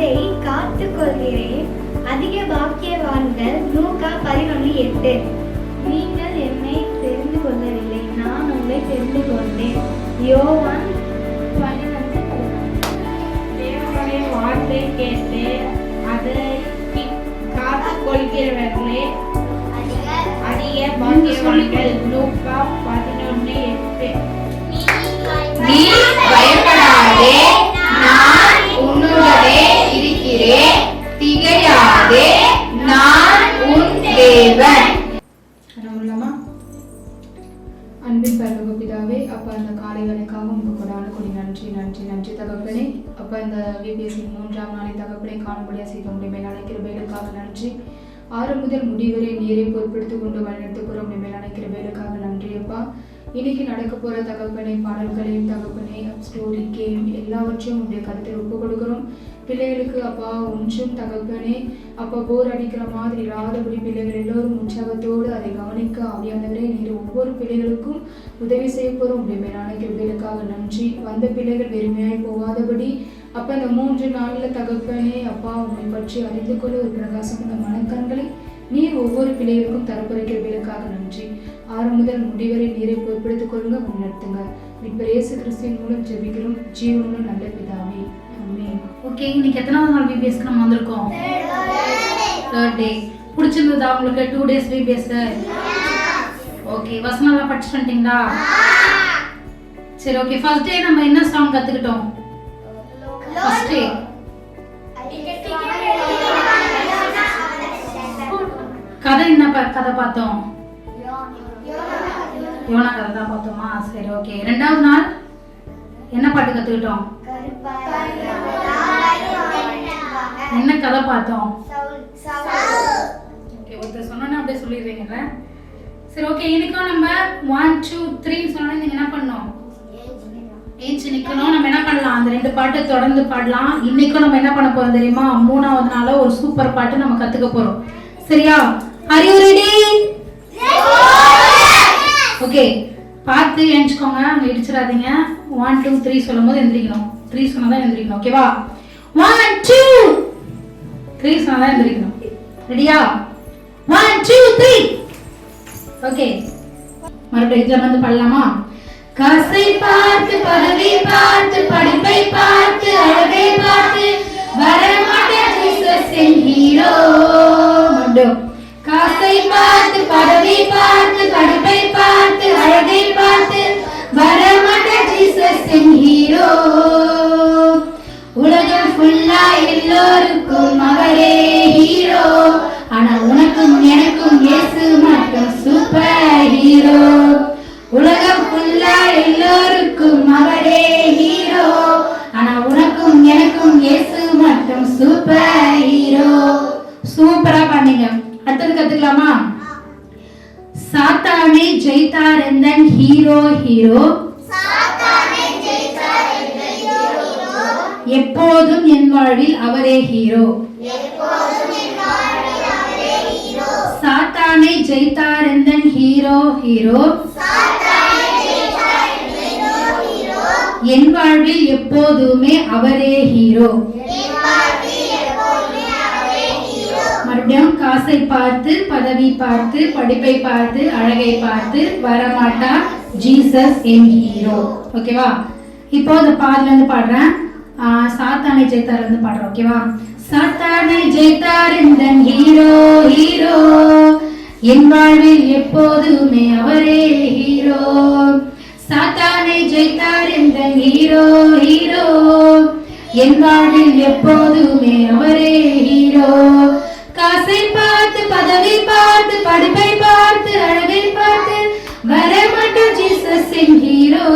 அதை காத்து கொள்கிறேன். அதிக பாக்கியவான்கள். லூக்கா 11:8. நீங்கள் என்னை தெரிந்து கொள்ளவில்லை, நான் உங்களை தெரிந்து கொண்டேன். யோவான் 12:11. தேவனுடைய வார்த்தை கேட்டு அதை காத்து கொள்கிறவர்களே அதிக பாக்கியவான்கள். லூக்கா 11:8. நீ பயப்படாதே, நான் உன்னுடனே இருக்கிறேன். திகையாதே, நான் உன் தேவன். அன்பின் பரலோக பிதாவே, அப்பா இந்த காலை வேலைக்காக உங்களுக்கு கொடான கொடி நன்றி நன்றி நன்றி தகப்பனே. அப்பா இந்த VBS 3ஆம் நாளை தகப்பனை காணும்படியா செய்த உடைய மேலான கிருபைகளுக்காக நன்றி. 6 முதல் முடிவரை நீரை பொறுப்படுத்திக் கொண்டு வழிநடத்துகிற உடைய மேலான கிருபைகளுக்காக நன்றி அப்பா. இன்னைக்கு நடக்க போற தகப்பனை பாடல்களையும் தகப்பனை ஸ்டோரி கேம் எல்லாவற்றையும் உடைய கருத்தில் ஒப்பு கொடுக்கிறோம். பிள்ளைகளுக்கு அப்பா ஒன்றும் தகப்பனே அப்பா போர் அடிக்கிற மாதிரி இல்லாதபடி பிள்ளைகள் எல்லோரும் உற்சாகத்தோடு அதை கவனிக்க ஆவியானவரே நீர் ஒவ்வொரு பிள்ளைகளுக்கும் உதவி செய்ய போறோம். உடைய மேலான கிருபைகளுக்காக நன்றி. வந்த பிள்ளைகள் வெறுமையாய் போகாதபடி அப்ப இந்த 3 நாள்ல தகப்பனே அப்பா உண்மை பற்றி அறிந்து கொள்ள ஒரு பிரகாசம் இந்த மனக்கண்களை நீர் ஒவ்வொரு பிள்ளைகளுக்கும் தரப்புரை கிருபைகளுக்காக நன்றி. 6 முதல் முடிவரை நீரை பொறுப்படுத்திக் கொள்ளுங்க, முன்னெடுத்துங்க. மீட்பர் இயேசு கிறிஸ்துவின் மூலம் ஜெபிக்கிறோம் ஜீவனுள்ள நல்ல பிதாவே, ஆமென். ஓகே, இன்னைக்கு எத்தனாவது நாள் VBSக்கு நம்ம வந்திருக்கோம்? 3rd டே. பிடிச்சிருந்ததா உங்களுக்கு 2 days VBS? ஓகே, வசனம் எல்லாம் படிச்சுட்டு வந்துட்டீங்களா? சரி, ஓகே. ஃபர்ஸ்ட் டே நம்ம என்ன சாங் கத்துக்கிட்டோம்? ஃபர்ஸ்ட் டே கதை என்ன கதை பார்த்தோம்? யோனா கதை தான் பார்த்தோமா? சரி, ஓகே. 2வது நாள் என்ன பாட்டு கத்துக்கிட்டோம்? என்ன கதை பார்த்தோம்? ஓகே, ஒருத்தர் சொன்னோன்னா அப்படியே சொல்லிடுறீங்கல்ல? சரி, ஓகே. இன்னைக்கும் நம்ம 1 2 3 சொன்னோன்னா நீங்க என்ன பண்ணணும்? ஏஞ்சி நிக்கணும். நம்ம என்ன பண்ணலாம்? அந்த 2 பாட்டு தொடர்ந்து பாடலாம். இன்னைக்கும் நம்ம என்ன பண்ண போறோம் தெரியுமா? 3வது நாள ஒரு சூப்பர் பாட்டு நம்ம கத்துக்க போறோம். சரியா? Are you ready? ஓகே, பார்த்து எழுந்துக்கோங்க, அங்க இடிச்சிடாதீங்க. 1 2 3 சொல்லும்போது எந்திரிக்கணும். 3 சொன்னாதான் எந்திரிக்கணும். ஓகேவா? 1 2 3 சொன்னாதான் எந்திரிக்கணும். ரெடியா? 1 2 3. ஓகே, மறுபடியும் இதுல வந்து பாடலாமா? காசை பார்த்து, பதவி பார்த்து, படிப்பை பார்த்து, அழகை பார்த்து வரமாட்டேன் ஜீசஸ் என் ஹீரோ. மறுபடியும் காசை பார்த்து, பதவி பார்த்து, படிப்பை பார்த்து, அழகை பார்த்து வரமாட்டேன் ஜீசஸ் என் ஹீரோ. உலகம் ஃபுல்லா எல்லோருக்கும் அவரே ஹீரோ. ஆனா உனக்கும் எனக்கும் இயேசு மட்டும் சூப்பர் ஹீரோ. உலகம் ஃபுல்லா எல்லோருக்கும் அவரே ஹீரோ. ஆனா உனக்கும் எனக்கும் இயேசு மட்டும் சூப்பர் ஹீரோ. சூப்பரா பண்ணீங்க. அடுத்தது கத்துக்கலாமா? சாத்தானை ஜெயித்தார் எந்தன் ஹீரோ ஹீரோ. எப்போதும் என் வாழ்வில் அவரே ஹீரோ. சாத்தானை ஜெயித்தார் எந்தன் ஹீரோ ஹீரோ. என் வாழ்வில் எப்போதுமே அவரே ஹீரோ. மறுபடியும் காசை பார்த்து, பதவி பார்த்து, படிப்பை பார்த்து, அழகை பார்த்து வரமாட்டா ஜீசஸ் என் ஹீரோ. ஓகேவா? இப்போ இந்த பாடல இருந்து பாடுறேன். சாத்தானை ஜெயித்தார் இருந்து பாடுறேன். ஓகேவா? சாத்தானை ஜெயித்தார் இந்த ஹீரோ ஹீரோ. என் வாழ்வில் எப்போதுமே அவரே ஹீரோ. சாத்தானை ஜெயித்தார் இந்த ஹீரோ ஹீரோ. என் வாழ்வில் எப்போதுமே அவரே ஹீரோ. காசை பார்த்து, பதவி பார்த்து, படிப்பை பார்த்து, அழகை பார்த்து வரமாட்டோம் ஜீசஸ் என் ஹீரோ.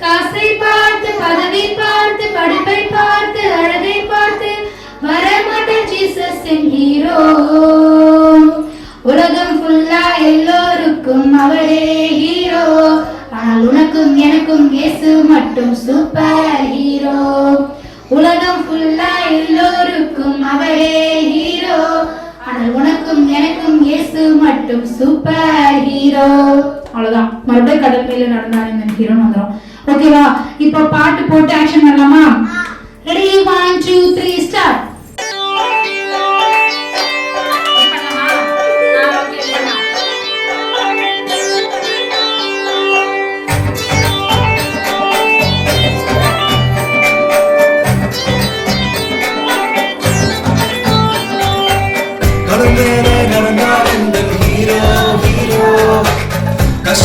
காசை பார்த்து, பதவி பார்த்து, படிப்பை பார்த்து, அழகை பார்த்து வரமாட்டோம் ஜீசஸ் என் ஹீரோ. உலகம் ஃபுல்லா எல்லோருக்கும் அவரே ஹீரோ. ஆனால் உனக்கும் எனக்கும் இயேசு மட்டும் சூப்பர் ஹீரோ. உலகம் ஃபுல்லா எல்லோருக்கும் அவரே ஹீரோ. ஆனால் உனக்கும் எனக்கும் இயேசு மட்டும் சூப்பர் ஹீரோ. அவ்வளவுதான். மறுபடியும் கடல் மேல நடந்தாரு இந்த ஹீரோன்னு வந்துடும். ஓகேவா? இப்போ பாட்டு போட்டு ஆக்ஷன் பண்ணலாமா? ரெடி? 1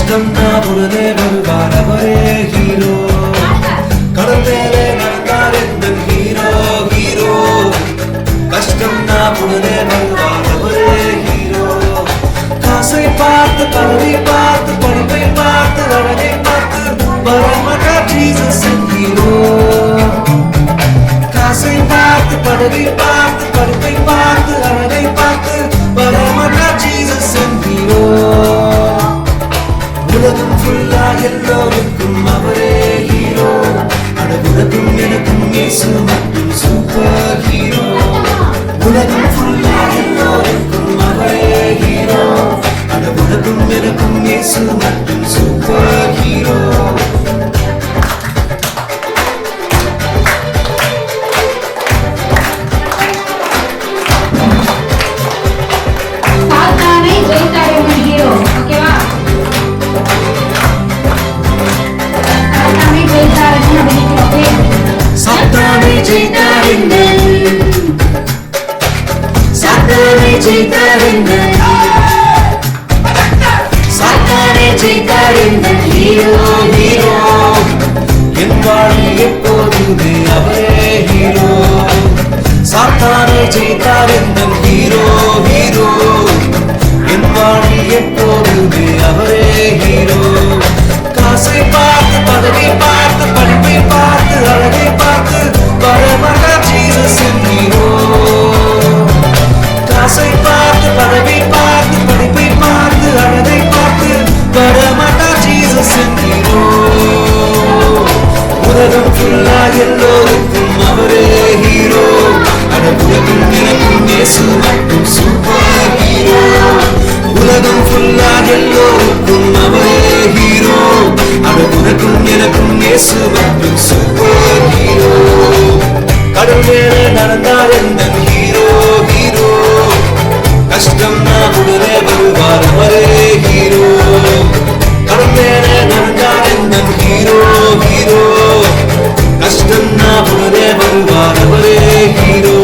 கஷ்டம்னா உடனே வருவார் அவரே ஹீரோ. கடல் மேலே நடந்தார் எந்த ஹீரோ ஹீரோ. கஷ்டம்னா உடனே வருவார் அவரே ஹீரோ. காசை பார்த்து பதவி பார்த்து படிப்பை பார்த்து அழகை பார்த்து வரமாட்டார் ஜீசஸ் ஹீரோ. காசை பார்த்து பதவி பார்த்து படிப்பை பார்த்து அழகை பார்த்து வரமாட்டார் ஜீசஸ் ஹீரோ. உலகம் ஃபுல்லா எல்லோருக்கும் அவரே ஹீரோ. அட உலகம் எனக்கும் இயேசு மட்டும் சூப்பர் ஹீரோ. உலகம் ஃபுல்லா எல்லோருக்கும் அவரே ஹீரோ. அட உலகம் எனக்கும் இயேசு மட்டும் சூப்பர் ஹீரோ. சாத்தானை ஜெயித்தார் எங்கள் ஹீரோ. ஓகேவா? சாத்தானை ஜெயித்தார் அப்படின்னு ஓகே. சாத்தானை ஜெயித்தார் எங்கள் சாத்தானை ஜெயித்தார் எங்கள் சாத்தானை ஜெயித்தார் எங்கள் ஹீரோ ஹீரோ. என் வாழ்வில் எப்போதுமே அவரே ஹீரோ. சாத்தானை ஜெயித்தார் எங்கள் ஹீரோ ஹீரோ. என் வாழ்வில் எப்போதுமே அவரே ஹீரோ. காசை பார்த்து பதவி பார்த்து படிப்பை பார்த்து அழகை பார்த்து வரமாட்டார் ஜீசஸ் ஹீரோ. காசை பார்த்து பதவி பார்த்து படிப்பை பார்த்து அழகை பார்த்து வரமாட்டார் ஜீசஸ் ஹீரோ. உலகம் ஃபுல்லா எல்லோருக்கும் அவரே ஹீரோ. அட உலகம் எனக்கும் இயேசு மட்டும் சூப்பர் ஹீரோ. உலகம் ஃபுல்லா எல்லோருக்கும் அவரே ஹீரோ. அட உனக்கும் எனக்கும் இயேசு மட்டும் சூப்பர் ஹீரோ. கடல் மேலே நடந்தார் எந்த ஹீரோ ஹீரோ. கஷ்டம்னா உடனே வருவார் அவரே ஹீரோ. கடல் மேலே நடந்தார் எந்த ஹீரோ ஹீரோ. கஷ்டம்னா உடனே வருவார் அவரே hero.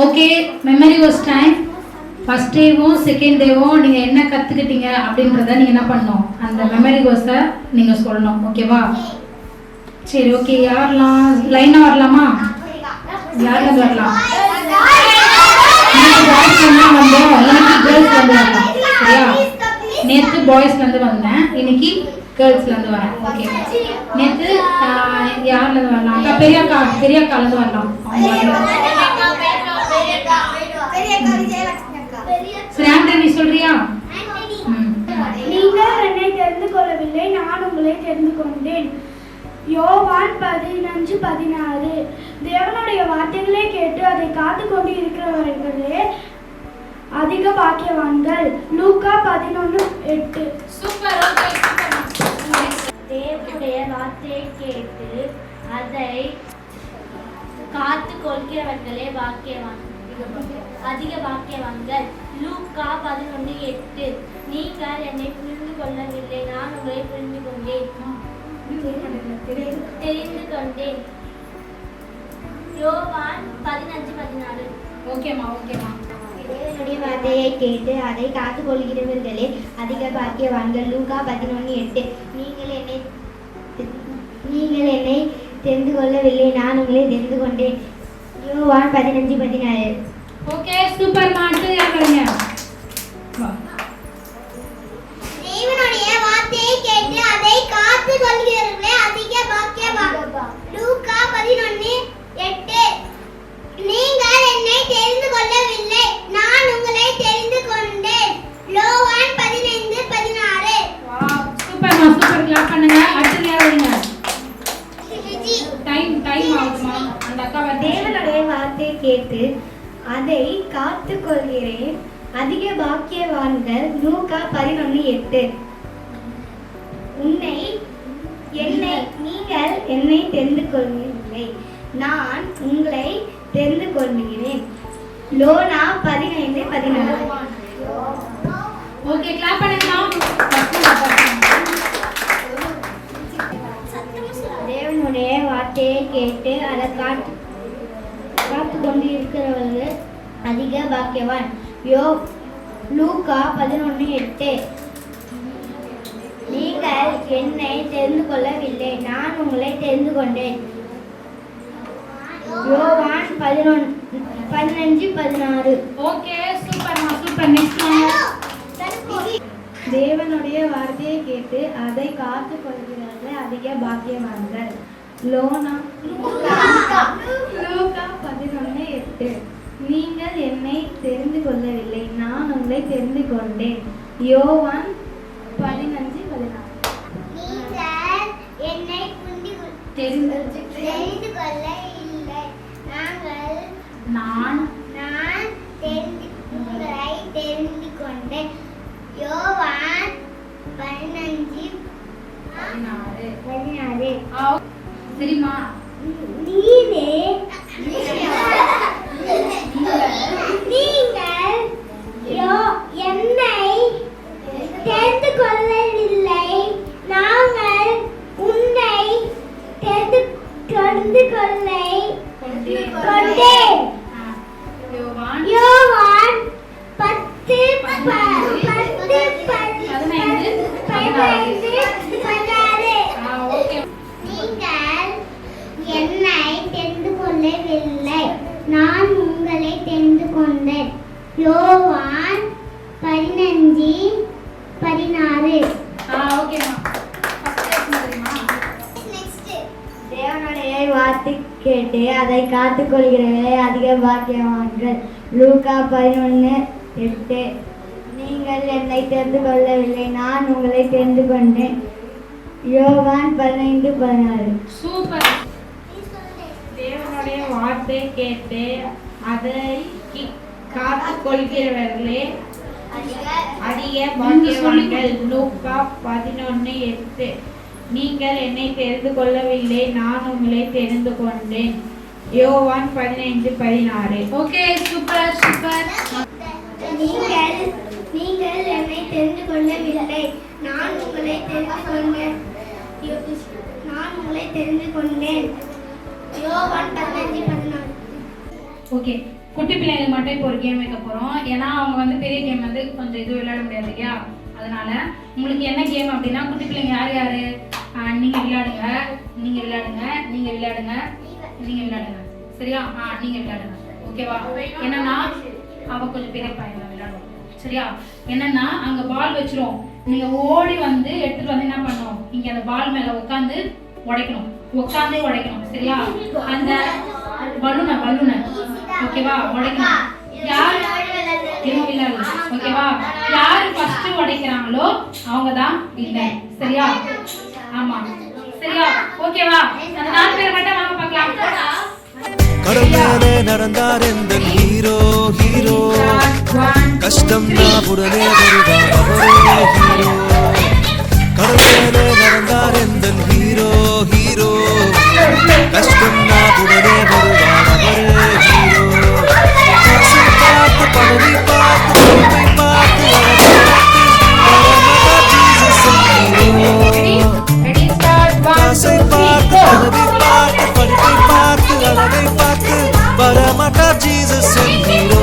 Okay, memory was time. First டேவும் செகண்ட் டேவும் நீங்கள் என்ன கற்றுக்கிட்டீங்க அப்படின்றத நீங்கள் என்ன பண்ணணும், அந்த மெமரி கோஸை நீங்கள் சொல்லணும். ஓகேவா? சரி, ஓகே. யாரெல்லாம் லைனாக வரலாமா? யாருலேருந்து வரலாம்? பாய்ஸ்லேருந்து வந்தோம், இன்னைக்கு கேர்ள்ஸ்லேருந்து வரலாம். சரியா? நேற்று பாய்ஸ்லேருந்து வந்தேன், இன்னைக்கு கேர்ள்ஸ்லேருந்து வரேன். ஓகே, நேற்று யார்லேருந்து வரலாம்? அக்கா பெரியாக்காலேருந்து வரலாம். சரி, ஆண்ட்ரா நீ சொல்றியா? நீங்கள் என்னை தெரிந்து கொள்ளவில்லை, நான் உங்களை தெரிந்து கொண்டேன். யோவான் 15:16. தேவனுடைய வார்த்தைகளை கேட்டு அதை காத்து கொண்டு இருக்கிறவர்களே அதிக பாக்கியவான்கள். லூக்கா 11:8. சூப்பர். ஓகே, தேவனுடைய வார்த்தையை கேட்டு அதை காத்து கொள்கிறவர்களே அதிக பாக்கியவான்கள். லூக்கா 11:8. நீங்கள் என்னை புரிந்து கொள்ளவில்லை, நான் உங்களை புரிந்து கொண்டேன், தெரிந்து கொண்டேன். யோவான் 15:14. ஓகேம்மா. தேவனுடைய வார்த்தையை கேட்டு அதை காத்து கொள்கிறவர்களே அதிக பாக்கியவான்கள். லூக்கா 11:8. நீங்கள் என்னை தெரிந்து கொள்ளவில்லை, நான் உங்களை தெரிந்து கொண்டேன். யோவான் 15:16. Okay, super. மாட்டு யாருங்க? தேவனுடைய வார்த்தையை கேட்டு அதை காத்து கொள்கிறவர்களே அதிக பாக்கியவான்கள். லூக்கா 11:8. நீங்கள் என்னை தெரிந்து கொள்ளவில்லை, நான் உங்களை தெரிந்து கொண்டேன். யோவான் 15:16. வாவ், சூப்பர்மா, சூப்பர். கிளாப் பண்ணுங்க. அடுத்து யாருங்க? டைம் ஆகுமா? அந்த அக்கா தேவனுடைய வார்த்தையை கேட்டு அதை காத்து கொள்கிறேன் அதிக பாக்கியவான்கள். லூக்கா 11:8. நீங்கள் என்னை தெரிந்து கொள்ளவில்லை, நான் உங்களை தெரிந்து கொள்கிறேன். லோனா 15:14. ஓகே, கிளாப் பண்ணுங்க. தேவனுடைய வார்த்தையை கேட்டு அதை காத்து கொண்டு இருக்கிறவர்கள் அதிக பாக்கியவான். லூக்கா 11:8. நீங்கள் என்னை தெரிந்து கொள்ளவில்லை, நான் உங்களை தெரிந்து கொண்டேன். யோவான் 11:16. ஓகே, சூப்பர்மா, சூப்பர். நெக்ஸ்ட் தேவனுடைய வார்த்தையை கேட்டு அதை காத்து கொள்கிறவர்கள் அதிக பாக்கியவான்கள். லூக்கா 11:8. நீங்கள் என்னை தெரிந்து கொள்ளவில்லை, நான் உங்களை தெரிந்து கொண்டேன். யோவான் 15:16. நீங்கள் என்னை தெரிந்து கொள்ளவில்லை, நான் உங்களை தெரிந்து கொண்டேன். யோவான் 15:16. சரிம்மா, நீங்கள் என்னை தெரிந்து கொள்ளவில்லை, நாங்கள் உன்னை தெரிந்து கொண்டேன். யோவான் 10:15. ஓகே. நீங்கள் என்னை தெரிந்து கொள்ளவில்லை, நான் உங்களை தெரிந்து கொண்டேன். யோவான் 15:16. ஓகேம்மா. தேவனுடைய வார்த்தை கேட்டு அதை காத்து கொள்கிறவர்களே அதிக பாக்கியவான்கள். லூக்கா 11:8. நீங்கள் என்னை தெரிந்து கொள்ளவில்லை, நான் உங்களை தெரிந்து கொண்டேன். யோவான் 15:16. சூப்பர். தேவனுடைய வார்த்தை கேட்டு அதை காத்து கொள்கிறவர்களே அதிக பாக்கியவான்கள். லூக்கா 11:8. நீங்கள் என்னை தெரிந்து கொள்ளவில்லை, நான் உங்களை தெரிந்து கொண்டேன். யோவான் 15:16. Okay, super, super. நீங்கள் என்னை தெரிந்து கொள்ளவில்லை, நான் உங்களை தெரிந்து கொண்டேன். யோவான் 15:16. ஓகே, குட்டி பிள்ளைங்களுக்கு மட்டும் இப்போ ஒரு கேம் வைக்க போகிறோம். ஏன்னா அவங்க வந்து பெரிய கேம் வந்து கொஞ்சம் இது விளையாட முடியாது இல்லையா? அதனால உங்களுக்கு என்ன கேம் அப்படின்னா, குட்டி பிள்ளைங்க யார் யார் நீங்கள் விளையாடுங்க, நீங்கள் விளையாடுங்க, நீங்கள் விளையாடுங்க, நீங்கள் விளையாடுங்க. சரியா? நீங்கள் விளையாடுங்க. ஓகேவா? என்னன்னா அவள் கொஞ்சம் பெரிய பையன் விளையாடுவோம். சரியா? என்னன்னா அங்கே பால் வச்சிரும், நீங்கள் ஓடி வந்து எடுத்துகிட்டு வந்து என்ன பண்ணணும், இங்கே அந்த பால் மேலே உட்காந்து உடைக்கணும், உட்காந்தே உடைக்கணும். சரியா? அந்த பலூனை ஓகேவா உடைக்கணும். யார் விளையாடலாம். ஓகேவா? யாரு ஃபர்ஸ்ட் உடைக்கிறாங்களோ அவங்க தான் வின்னர். சரியா? ஆமா, சரியா? ஓகேவா? அந்த 4 பேர் மட்டும் வாங்க பார்க்கலாம். கடல் மேலே நடந்தார் எந்த ஹீரோ ஹீரோ, கஷ்டம் நான் உடனே வருவார் அவரே ஹீரோ. கடல் மேலே நடந்தார் எந்த ஹீரோ ஹீரோ, கஷ்டம் நான் உடனே வருவார் அவரே ஹீரோ. காசை பார்த்து பதவி பார்த்து பொறுப்பை பார்த்து அழகை பார்த்து ஜீசஸ் ஹீரோ. காசை பார்த்து பதவி பார்த்து படிப்பை பார்த்து அழகை பார்த்து வரமாட்டா ஜீசஸ் ஹீரோ.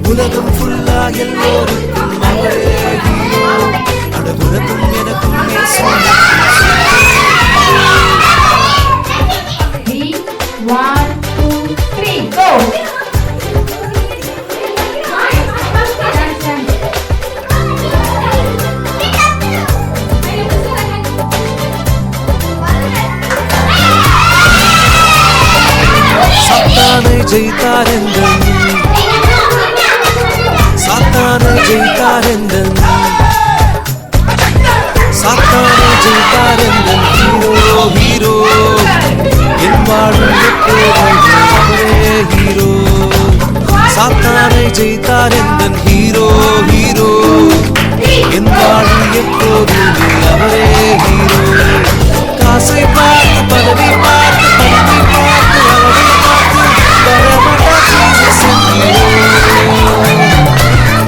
உலகம் ஃபுல்லா எல்லோருக்கும் அவரே ஹீரோ. அட உனக்கும் எனக்கும் சாத்தானை ஜெயித்தார் எங்கள், சாத்தானை ஜெயித்தார் எங்கள், சாத்தானை ஜெயித்தார் எங்கள் ஹீரோ ஹீரோ. என் வாழும் எப்போதும் அவரே ஹீரோ. சாத்தானை ஜெயித்தார் எங்கள் ஹீரோ ஹீரோ. என் வாழும் எப்போதும் அவரே ஹீரோ. காசை பார்த்து பதவி பார்த்து பதவி பார்த்து அழகை பார்த்து வரமாட்டா ஜீசஸ் ஹீரோ.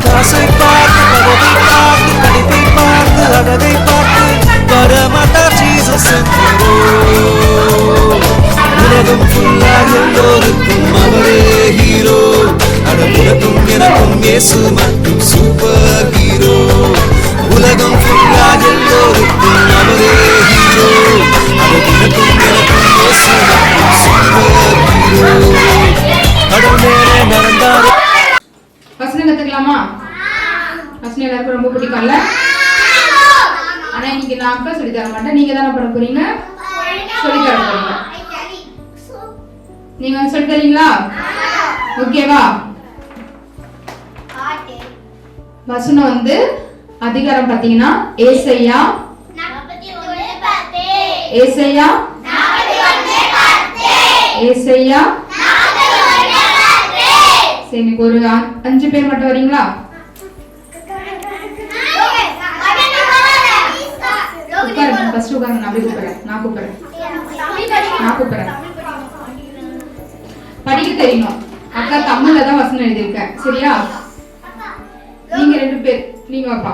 காசை பார்த்து பதவி பார்த்து படிப்பை பார்த்து அழகை பார்த்து வரமாட்டா ஜீசஸ் ஹீரோ. உலகம் ஃபுல்லா இயேசு மட்டும் சூப்பர் ஹீரோ உலகம் ஃபுல்லா எல்லோருக்கும் அவரே ஹீரோ எனக்கும் இயேசு மட்டும் சூப்பர் ஹீரோ கடல் மேலே நடந்தாரு வசனம் கத்துக்கலாமா? வசனம் எல்லாருக்கும் ரொம்ப பிடிக்கும்ல? ஆனா இன்னைக்கு நான் அக்கா சொல்லி தர மாட்டேன், நீங்க தானே பண்ண போறீங்க, சொல்லி தர போறீங்க. நீங்க வந்து சொல்லி தரீங்களா? ஓகேவா? வசனம் வந்து அதிகாரம் பாத்தீங்கன்னா ஏசாயா ஏசாயா ஏசாயா. சரி, இன்னைக்கு ஒரு 5 பேர் மட்டும் வரீங்களா? உட்காருங்க, ஃபர்ஸ்ட் உட்காருங்க. நான் கூப்பிடுறேன். படிக்க தெரியணும். அக்கா தமிழ்ல தான் வசனம் எழுதியிருக்கேன், சரியா? நீங்க 2 பேர், நீங்க வாப்பா.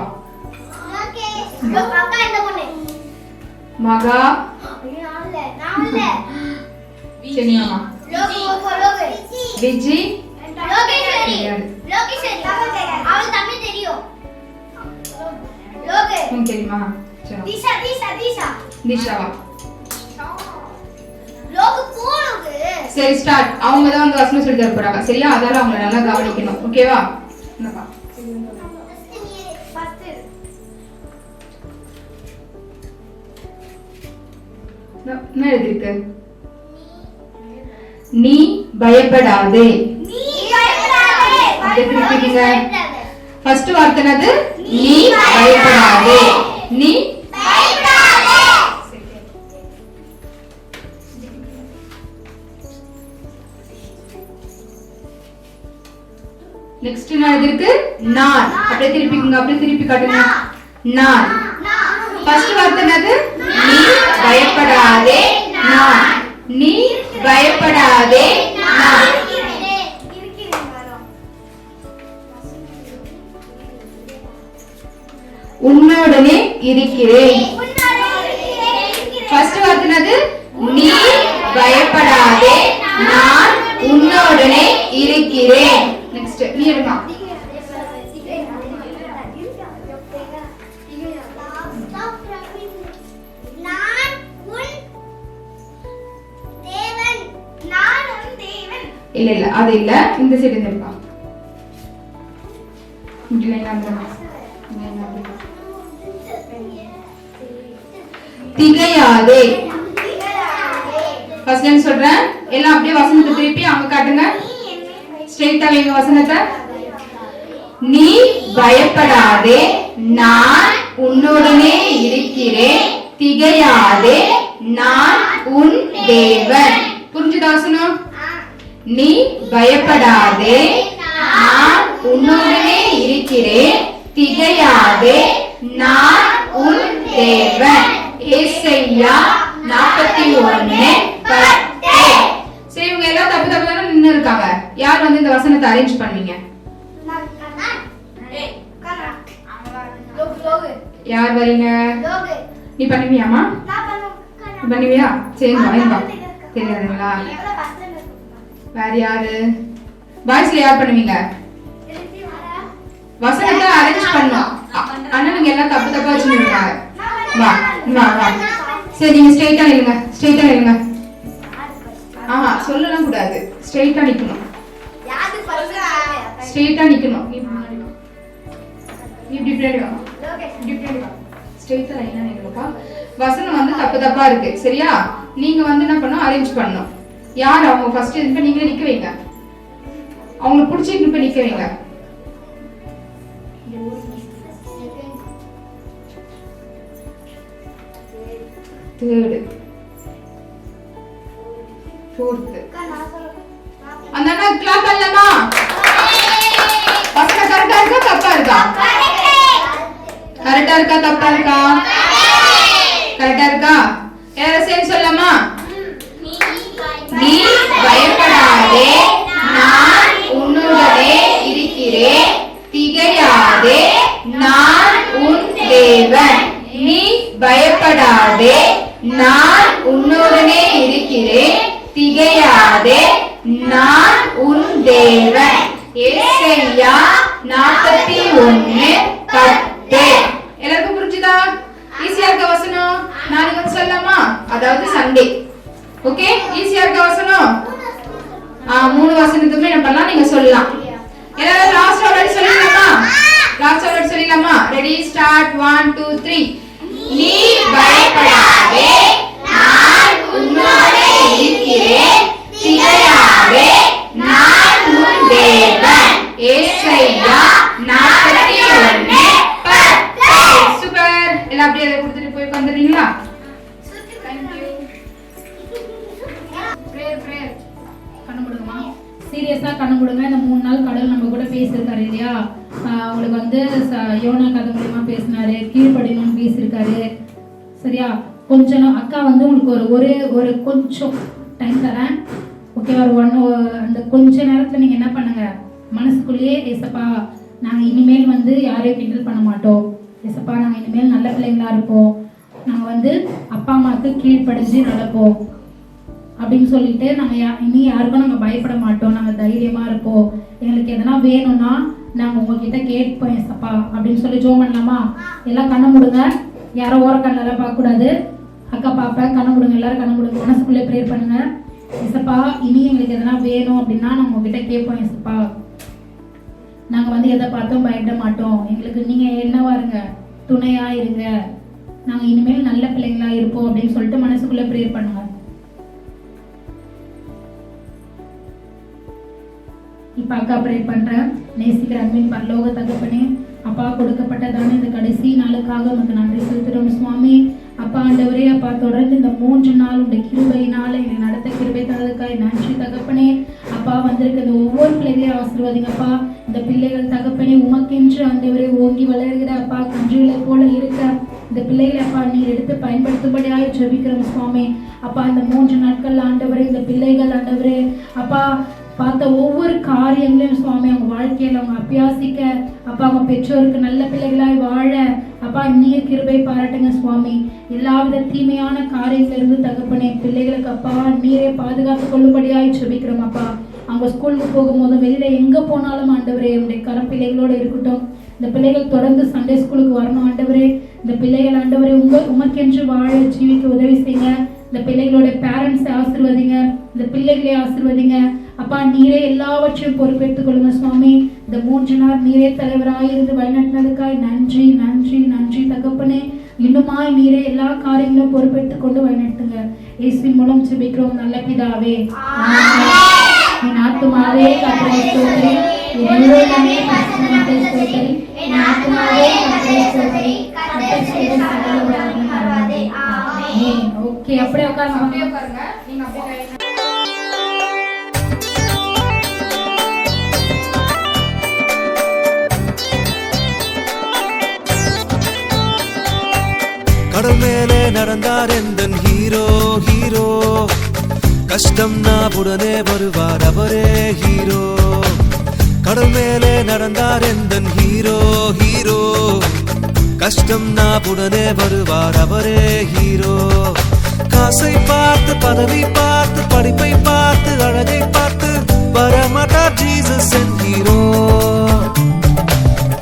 மகா சரியாமா விஜி தெரியுமா? திஷாவா? சரி, ஸ்டார்ட். அவங்க தான் வந்து வசனம் சொல்லி தர போறாங்க, சரியா? அதனால அவங்க நல்லா கவனிக்கணும், ஓகேவா? என்னப்பா என்ன எழுதிருக்கு? நீ பயப்படாதே. ஃபர்ஸ்ட் வார்த்தை என்னது? நீ பயப்படாதே. நீ நெக்ஸ்ட் என்ன எழுதிருக்கு? நான். அப்படியே திருப்பிக்குங்க, அப்படியே திருப்பி காட்டுங்க. நான். ஃபர்ஸ்ட் வார்த்தை என்னது? நீ பயப்படாதே. நான். நீ பயப்படாதே. நான். உன்னோடனே இருக்கிறேன். ஃபர்ஸ்ட் வார்த்தை என்னது? நீ பயப்படாதே. நான் உன்னோடனே இருக்கிறேன். நெக்ஸ்ட் நீ எடுமா. இல்ல இல்ல, அது இல்ல. இந்த சைடு இருப்பா. திகையாதே. ஃபர்ஸ்ட் லைன் சொல்றேன், எல்லாம் அப்படியே வசனத்தை திருப்பி அங்க காட்டுங்க. ஸ்ட்ரைட்டா வைங்க வசனத்தை. நீ பயப்படாதே, நான் உன்னுடனே இருக்கிறேன். திகையாதே, நான் உன் தேவன். புரிஞ்சுதா வசனம்? நீ பயப்படாதே, நான் உன்னுடனே இருக்கிறேன். திகையாதே, நான் உன் தேவன். ஏசாயா 41:10. சரி, இவங்க எல்லாம் தப்பு தப்பு தானே நின்னு இருக்காங்க. யார் வந்து இந்த வசனத்தை அரேஞ்ச் பண்ணீங்க? யார் வரீங்க? நீ பண்ணுவியாமா? பண்ணுவியா? சரி, வாங்க. தெரியாதுங்களா? வேற யாரு? பாய்ஸ்ல யார் பண்ணுவீங்க? வசனத்தை அரேஞ்ச் பண்ணோம். ஆனா நீங்க எல்லாம் தப்பு தப்பா வச்சுருக்காங்க. வா வா வா. சரி, நீங்க ஸ்ட்ரைட்டா நில்லுங்க. ஸ்ட்ரைட்டா நில்லுங்க. ஆஹா, சொல்லலாம் கூடாது. ஸ்ட்ரைட்டா நிக்கணும். ஸ்ட்ரைட்டா நிக்கணும். நீ முன்னாடி வா. நீ இப்படி பின்னாடி வா. இப்படி பின்னாடி வா. ஸ்ட்ரைட்டா லைனா நில்லுங்கப்பா. வசனம் வந்து தப்பு தப்பா இருக்கு, சரியா? நீங்க வந்து என்ன பண்ணணும்? அரேஞ்ச் பண்ணணும். யார் அவங்க ஃபர்ஸ்ட் இது பண்ணி நீங்களே நிக்க வைங்க. அவங்களுக்கு பிடிச்சிட்டு போய் நிக்க வைங்க. Third, fourth. அந்த அண்ணா கிளாப் பண்ணலாமா? வசனம் கரெக்டா இருக்கா தப்பா இருக்கா? கரெக்டா இருக்கா தப்பா இருக்கா? கரெக்டா இருக்கா? எல்லாரும் சேர்ந்து சொல்லலாமா? நீ பயப்படாதே, நான் உன்னுடனே இருக்கிறேன். திகையாதே, நான் உன் தேவன். நீ பயப்படாதே, நான் உன்னுடனே இருக்கிறேன். திகையாதே, நான் உன் தேவன். ஏசாயா கட்டு. எல்லாருக்கும் புரிஞ்சுதா? ஈஸியா இருக்க வசனம் நாளைக்கு வந்து சொல்லலாமா? அதாவது சண்டே. ஓகே, ஈஸியா இருக்க வசனம் 3 வசனத்துக்குமே என்ன பண்ணலாம், நீங்க சொல்லலாம். எல்லாரும் லாஸ்ட் வேர்ட் சொல்லிடலாமா? லாஸ்ட் வேர்ட் சொல்லிடலாமா? Ready start 1 2 3. நீ பயப்படாதே, நான் உன்னோடு இருக்கிறேன், திகையாதே, நான் உன் தேவன். ஏசாயா 41:10. சூப்பர். எல்லாம் அப்படியே அதை கொடுத்துட்டு போய் உட்கார்ந்துறீங்களா? கண்ணு மூடுங்கம்மா. சீரியஸா கண்ணு மூடுங்க. இந்த 3 நாள் கடவுள் நம்ம கூட பேசியிருக்காரு இல்லையா? உங்களுக்கு வந்து யோனா கதை மூலியமா பேசினாரு, கீழ்ப்படினும் பேசியிருக்காரு. சரியா? கொஞ்சம் அக்கா வந்து உங்களுக்கு ஒரு கொஞ்சம் டைம் தரேன். ஓகேவா? அந்த கொஞ்ச நேரத்துல நீங்க என்ன பண்ணுங்க, மனசுக்குள்ளேயே ஏசப்பா நாங்க இனிமேல் வந்து யாரையும் கிண்டல் பண்ண மாட்டோம், ஏசப்பா நாங்க இனிமேல் நல்ல பிள்ளைங்களா இருப்போம், நாங்க வந்து அப்பா அம்மாவுக்கு கீழ்ப்படிஞ்சு நடப்போம் அப்படின்னு சொல்லிட்டு நாங்க இனி யாருக்கும் நாங்க பயப்பட மாட்டோம், நாங்க தைரியமா இருப்போம், எங்களுக்கு எதனா வேணும்னா நாங்க உங்ககிட்ட கேட்போம் ஏசப்பா அப்படின்னு சொல்லி ஜெபம் பண்ணலாமா? எல்லாம் கண்ணை மூடுங்க. யாரோ ஓர கண்ணெல்லாம் பார்க்க கூடாது. அக்கா பாப்பேன், கண்ணை மூடுங்க. எல்லாரும் கண்ணை மூடுங்க. மனசுக்குள்ளே ப்ரேயர் பண்ணுங்க. ஏசப்பா இனி எங்களுக்கு எதனா வேணும் அப்படின்னா நாங்க உங்ககிட்ட கேட்போம் ஏசப்பா, நாங்க வந்து எதை பார்த்தும் பயப்பட மாட்டோம், எங்களுக்கு நீங்க என்னவா இருங்க, துணையா இருங்க, நாங்க இனிமேல் நல்ல பிள்ளைங்களா இருப்போம் அப்படின்னு சொல்லிட்டு மனசுக்குள்ள ப்ரேயர் பண்ணுங்க. இப்ப அக்கா ப்ரேயர் பண்றேன். நேசிக்கிற அன்பின் பரலோக தகப்பனே, அப்பா கொடுக்கப்பட்டதான இந்த கடைசி நாளுக்காக உனக்கு நன்றி செலுத்துறோம் சுவாமி. அப்பா ஆண்டவரே, அப்பா தொடர்ந்து இந்த 3 நாள் உடைய கிருபையினால என்னை நடத்த கிருபை தந்ததுக்காய் நன்றி தகப்பனே. அப்பா வந்திருக்க இந்த ஒவ்வொரு பிள்ளைகளையும் ஆசீர்வதிங்கப்பா. இந்த பிள்ளைகள் தகப்பனே உமக்கென்று ஆண்டவரே ஓங்கி வளர்கிற அப்பா கன்றுகளை போல இருக்க இந்த பிள்ளைகளை அப்பா நீர் எடுத்து பயன்படுத்தும்படியாக ஜெபிக்கிறோம் சுவாமி. அப்பா இந்த 3 நாட்கள் ஆண்டவரே இந்த பிள்ளைகள் ஆண்டவரே அப்பா பார்த்த ஒவ்வொரு காரியங்களையும் சுவாமி அவங்க வாழ்க்கையில அவங்க அபியாசிக்க அப்பா அவங்க பெற்றோருக்கு நல்ல பிள்ளைகளாய் வாழ அப்பா நீர் கிருபை பாராட்டுங்க சுவாமி. எல்லாவித தீமையான காரியத்திலிருந்து தகப்பனே பிள்ளைகளுக்கு அப்பா நீரே பாதுகாத்து கொள்ளும்படியாய் ஜெபிக்கிறோம் அப்பா. அவங்க ஸ்கூலுக்கு போகும்போதும் வெளியில எங்க போனாலும் ஆண்டவரே உடைய கரப்பிள்ளைகளோட இருக்கட்டும். இந்த பிள்ளைகள் தொடர்ந்து சண்டே ஸ்கூலுக்கு வரணும் ஆண்டவரே. இந்த பிள்ளைகள் ஆண்டவரே உமக்கென்று வாழ ஜீவிக்க உதவி செய்யுங்க. இந்த பிள்ளைகளோட பேரண்ட்ஸை ஆசீர்வதிங்க, இந்த பிள்ளைகளை ஆசீர்வதிங்க அப்பா. நீரே எல்லாவற்றையும் பொறுப்பேற்றுக் கொள்ளுங்க சுவாமி. இந்த 3 நாள் நீரே தலைவராய் இருந்து வழிநடத்தினதுக்காய் நன்றி நன்றி நன்றி தகப்பனே. இன்னுமாய் நீரே எல்லா காரியங்களும் பொறுப்பேற்றுக் கொண்டு வழிநடத்துங்க. இயேசுவின் மூலம் ஜெபிக்கிறோம் நல்ல பிதாவே. என் ஆத்துமாவே கர்த்தரை ஸ்தோத்திரி, என் உள்ளமே பரிசுத்த நாமத்தை ஸ்தோத்திரி, என் ஆத்துமாவே கர்த்தரை ஸ்தோத்திரி, கர்த்தர் செய்த சகல உபகாரங்களையும் மறவாதே. ஆமென். ஓகே, அப்படியே உட்காருங்க. நீங்க அப்படியே கடல் மேலே நடந்தார் எந்தன் ஹீரோ ஹீரோ, கஷ்டம்னா உடனே வருவார் அவரே ஹீரோ. கடல் மேலே நடந்தார் எந்தன் ஹீரோ ஹீரோ, கஷ்டம்னா உடனே வருவார் அவரே ஹீரோ. காசை பார்த்து பதவி பார்த்து படிப்பை பார்த்து அழகை பார்த்து வரமாட்டார் ஜீசஸ் என் ஹீரோ.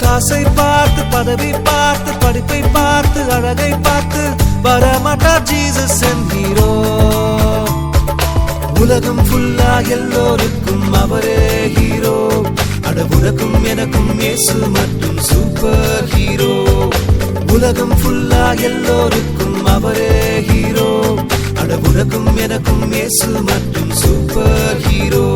காசை பார்த்து பதவி பார்த்து படிப்பை பார்த்து அழகை பார்த்து வரமாட்டார் ஜீசஸ் என் ஹீரோ. உலகம் ஃபுல்லா எல்லோருக்கும் அவரே ஹீரோ, அட உனக்கும் எனக்கும் இயேசு மட்டும் சூப்பர் ஹீரோ. உலகம் ஃபுல்லா எல்லோருக்கும் அவரே ஹீரோ, அட உனக்கும் எனக்கும் இயேசு மட்டும் சூப்பர் ஹீரோ.